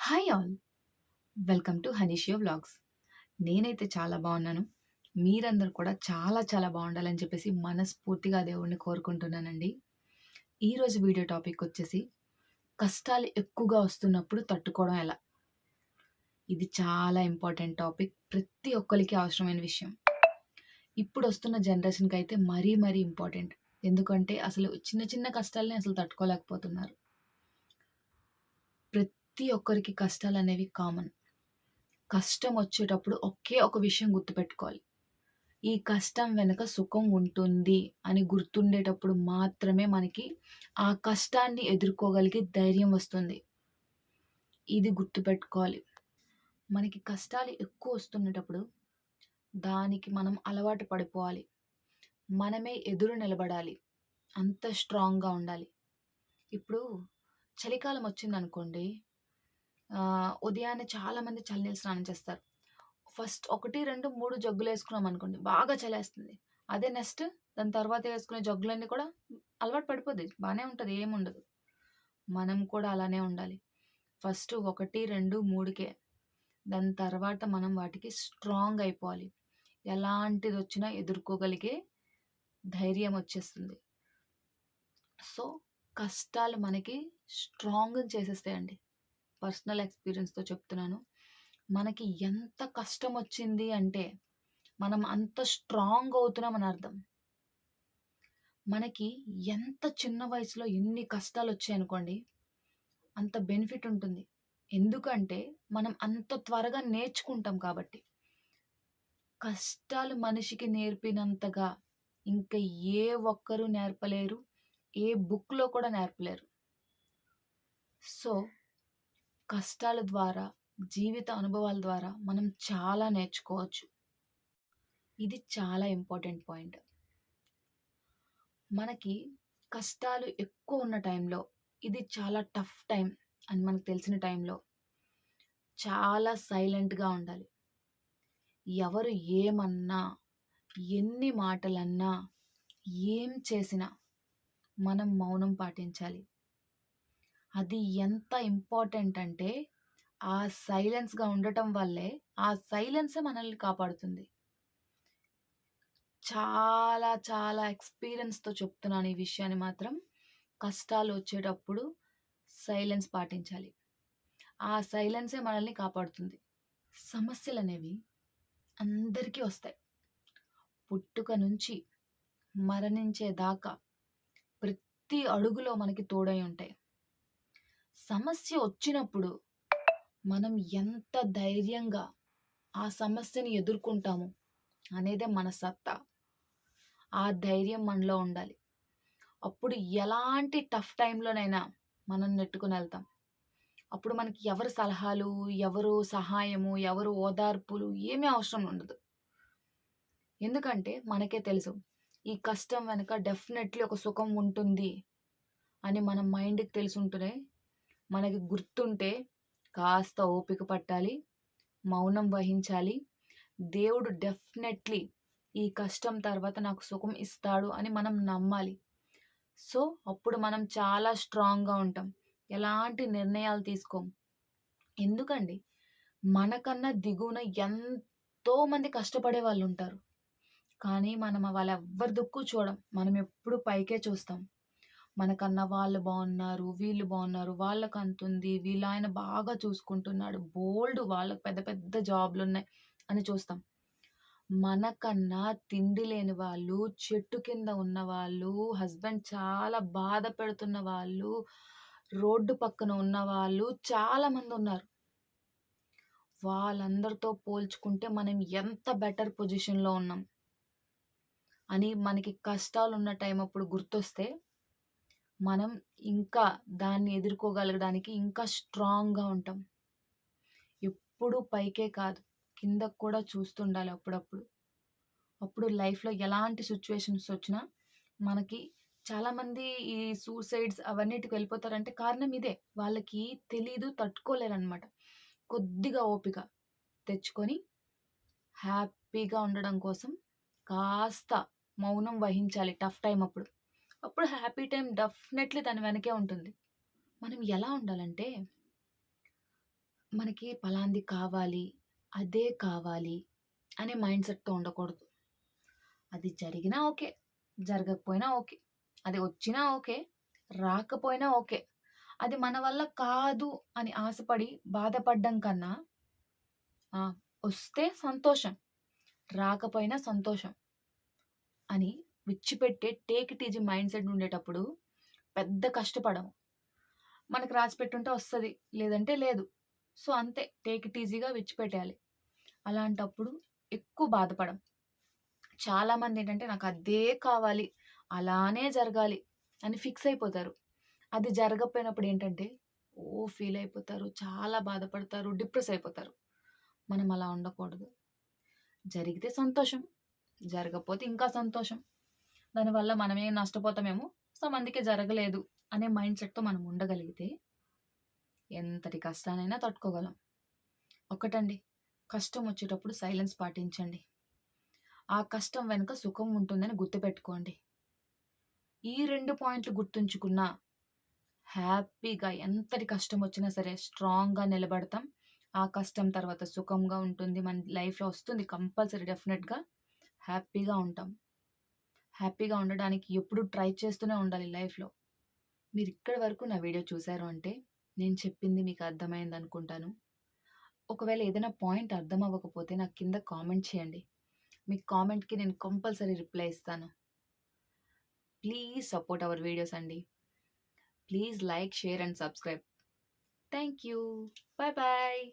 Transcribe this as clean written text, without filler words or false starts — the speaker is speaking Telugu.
Hi all! వెల్కమ్ టు హనీషియో వ్లాగ్స్. నేనైతే చాలా బాగున్నాను. మీరందరూ కూడా చాలా చాలా బాగుండాలని చెప్పేసి మనస్ఫూర్తిగా దేవుడిని కోరుకుంటున్నానండి. ఈరోజు వీడియో టాపిక్ వచ్చేసి కష్టాలు ఎక్కువగా వస్తున్నప్పుడు తట్టుకోవడం ఎలా? ఇది చాలా ఇంపార్టెంట్ టాపిక్. ప్రతి ఒక్కరికి అవసరమైన విషయం. ఇప్పుడొస్తున్న జనరేషన్‌కైతే మరీ మరీ ఇంపార్టెంట్. ఎందుకంటే అసలు చిన్న చిన్న కష్టాల్ని అసలు తట్టుకోలేకపోతున్నారు. ప్రతి ఒక్కరికి కష్టాలనేవి కామన్. కష్టం వచ్చేటప్పుడు ఒకే ఒక విషయం గుర్తుపెట్టుకోవాలి. ఈ కష్టం వెనక సుఖం ఉంటుంది అని గుర్తుండేటప్పుడు మాత్రమే మనకి ఆ కష్టాన్ని ఎదుర్కోగలిగే ధైర్యం వస్తుంది. ఇది గుర్తుపెట్టుకోవాలి. మనకి కష్టాలు ఎక్కువ వస్తున్నటప్పుడు దానికి మనం అలవాటు పడిపోవాలి. మనమే ఎదురు నిలబడాలి. అంత స్ట్రాంగ్‌గా ఉండాలి. ఇప్పుడు చలికాలం వచ్చిందనుకోండి, ఉదయాన్నే చాలామంది చన్నీళ్ళు స్నానం చేస్తారు. ఫస్ట్ 1, 2, 3 జగ్గులేసుకున్నామనుకోండి, బాగా చలేస్తుంది. అదే నెక్స్ట్ దాని తర్వాత వేసుకునే జగ్గులన్నీ కూడా అలవాటు పడిపోద్ది. బానే ఉంటది. ఏముండదు. మనం కూడా అలానే ఉండాలి. ఫస్ట్ 1, 2, 3కే. దాని తర్వాత మనం వాటికి స్ట్రాంగ్ అయిపోవాలి. ఎలాంటిదొచ్చినా ఎదుర్కోగలిగే ధైర్యం వచ్చేస్తుంది. సో, కష్టాలు మనకి స్ట్రాంగ్‌ని చేసేస్తాయండి. పర్సనల్ ఎక్స్‌పీరియన్స్‌తో చెప్తున్నాను. మనకి ఎంత కష్టమొచ్చింది అంటే, మనం అంత స్ట్రాంగ్ అవుతున్నామని అర్థం. మనకి ఎంత చిన్న వయసులో ఎన్ని కష్టాలొచ్చాయనుకోండి, అంత బెనిఫిట్ ఉంటుంది. ఎందుకంటే, మనం అంత త్వరగా నేర్చుకుంటాం కాబట్టి. కష్టాలు మనిషికి నేర్పినంతగా ఇంక ఏ ఒక్కరు నేర్పలేరు. ఏ బుక్‌లో కూడా నేర్పలేరు. సో, కష్టాల ద్వారా, జీవిత అనుభవాల ద్వారా మనం చాలా నేర్చుకోవచ్చు. ఇది చాలా ఇంపార్టెంట్ పాయింట్. మనకి కష్టాలు ఎక్కువ ఉన్న టైంలో, ఇది చాలా టఫ్ టైం అని మనకు తెలిసిన టైంలో చాలా సైలెంట్‌గా ఉండాలి. ఎవరు ఏమన్నా, ఎన్ని మాటలన్నా, ఏం చేసినా మనం మౌనం పాటించాలి. అది ఎంత ఇంపార్టెంట్ అంటే, ఆ సైలెన్స్‌గా ఉండటం వల్లే, ఆ సైలెన్సే మనల్ని కాపాడుతుంది. చాలా చాలా ఎక్స్‌పీరియన్స్‌తో చెప్తున్నాను ఈ విషయాన్ని మాత్రం. కష్టాలొచ్చేటప్పుడు సైలెన్స్ పాటించాలి. ఆ సైలెన్సే మనల్ని కాపాడుతుంది. సమస్యలనేవి అందరికీ వస్తాయి. పుట్టుక నుంచి మరణించే దాకా ప్రతి అడుగులో మనకి తోడై ఉంటాయి. సమస్య వచ్చినప్పుడు మనం ఎంత ధైర్యంగా ఆ సమస్యని ఎదుర్కొంటాము అనేదే మన సత్తా. ఆ ధైర్యం మనలో ఉండాలి. అప్పుడు ఎలాంటి టఫ్ టైమ్‌లోనైనా మనం నెట్టుకొనెళ్తాం. అప్పుడు మనకి ఎవరి సలహాలు, ఎవరు సహాయము, ఎవరు ఓదార్పులు ఏమీ అవసరం ఉండదు. ఎందుకంటే మనకే తెలుసు. ఈ కష్టం వెనక డెఫినెట్‌లీ ఒక సుఖం ఉంటుంది అని మన మైండ్‌కి తెలిసుంటేనే, మనకి గుర్తుంటే కాస్త ఓపిక పట్టాలి, మౌనం వహించాలి. దేవుడు డెఫినెట్‌లీ ఈ కష్టం తర్వాత నాకు సుఖం ఇస్తాడు అని మనం నమ్మాలి. సో, అప్పుడు మనం చాలా స్ట్రాంగ్‌గా ఉంటాం. ఎలాంటి నిర్ణయాలు తీసుకోం. ఎందుకండి, మనకన్నా దిగువన ఎంతో మంది కష్టపడే వాళ్ళుంటారు. కానీ మనం వాళ్ళెవ్వరి దిక్కు చూడం. మనం ఎప్పుడు పైకే చూస్తాం. మనకన్నా వాళ్ళు బావున్నారు, వీళ్ళు బావున్నారు, వాళ్ళకంతుంది, వీళ్ళాయన బాగా చూసుకుంటున్నాడు, బోలెడు వాళ్ళకి పెద్ద పెద్ద జాబ్‌లున్నాయి అని చూస్తాం. మనకన్నా తిండి లేని వాళ్ళు, చెట్టు కింద ఉన్నవాళ్ళు, హస్బెండ్ చాలా బాధ పెడుతున్న వాళ్ళు, రోడ్డు పక్కన ఉన్నవాళ్ళు చాలా మందున్నారు. వాళ్ళందరితో పోల్చుకుంటే మనం ఎంత బెటర్ పొజిషన్‌లో ఉన్నాం అని మనకి కష్టాలున్న టైం అప్పుడు గుర్తొస్తే, మనం ఇంకా దాన్ని ఎదుర్కోగలగడానికి ఇంకా స్ట్రాంగ్‌గా ఉంటాం. ఎప్పుడూ పైకే కాదు, కిందకి కూడా చూస్తుండాలి అప్పుడప్పుడు. అప్పుడు లైఫ్‌లో ఎలాంటి సిట్యుయేషన్స్ వచ్చినా మనకి చాలామంది ఈ సూసైడ్స్ అవన్నిటికి వెళ్ళిపోతారంటే కారణం ఇదే. వాళ్ళకి తెలీదు, తట్టుకోలేరనమాట. కొద్దిగా ఓపిక తెచ్చుకొని హ్యాపీగా ఉండడం కోసం కాస్త మౌనం వహించాలి టఫ్ టైమ్ అప్పుడు. అప్పుడు హ్యాపీ టైమ్ డెఫినెట్‌లీ దాని వెనకే ఉంటుంది. మనం ఎలా ఉండాలంటే మనకి పలాంది కావాలి, అదే కావాలి అనే మైండ్ సెట్‌తో ఉండకూడదు. అది జరిగినా ఓకే. జరగకపోయినా ఓకే. అది వచ్చినా ఓకే. రాకపోయినా ఓకే. అది మన వల్ల కాదు అని ఆశపడి బాధపడడం కన్నా ఆ! వస్తే సంతోషం. రాకపోయినా సంతోషం అని విడిచిపెట్టే take it easy mind set ఉండేటప్పుడు పెద్ద కష్టపడము. మనకు రాసిపెట్టుంటే వస్తది. లేదంటే లేదు. సో, అంతే టేక్ ఇట్ ఈజీగా విడిచిపెట్టేయాలి. అలాంటప్పుడు ఎక్కువ బాధపడం. చాలామందేంటంటే నాకదే కావాలి, అలానే జరగాలి అని ఫిక్స్ అయిపోతారు. అది జరగకపోయినప్పుడు ఏంటంటే, ఫీల్ అయిపోతారు, చాలా బాధపడతారు, డిప్రెస్ అయిపోతారు. మనం అలా ఉండకూడదు. జరిగితే సంతోషం, జరగకపోతే ఇంకా సంతోషం. దానివల్ల మనమేం నష్టపోతామేమో, సో, అందుకే జరగలేదు అనే మైండ్ సెట్‌తో మనం ఉండగలిగితే ఎంతటి కష్టాన్నైనా తట్టుకోగలం. ఒకటండి, కష్టం వచ్చేటప్పుడు సైలెన్స్ పాటించండి. ఆ కష్టం వెనుక సుఖం ఉంటుందని గుర్తుపెట్టుకోండి. ఈ 2 పాయింట్లు గుర్తుంచుకున్నా హ్యాపీగా ఎంతటి కష్టమొచ్చినా సరే స్ట్రాంగ్‌గా నిలబడతాం. ఆ కష్టం తర్వాత సుఖంగా ఉంటుంది. మన లైఫ్‌లో వస్తుంది కంపల్సరీ డెఫినెట్‌గా. హ్యాపీగా ఉంటాం. హ్యాపీగా ఉండడానికి ఎప్పుడు ట్రై చేస్తూనే ఉండాలి లైఫ్‌లో. మీరిక్కడి వరకు నా వీడియో చూసారు అంటే, నేను చెప్పింది మీకు అర్థమైందనుకుంటాను. ఒకవేళ ఏదైనా పాయింట్ అర్థం అవ్వకపోతే నాకు కింద కామెంట్ చేయండి. మీ కామెంట్‌కి నేను కంపల్సరీ రిప్లై ఇస్తాను. ప్లీజ్ సపోర్ట్ అవర్ వీడియోస్ అండి. Please like, share and subscribe. Thank you. Bye bye.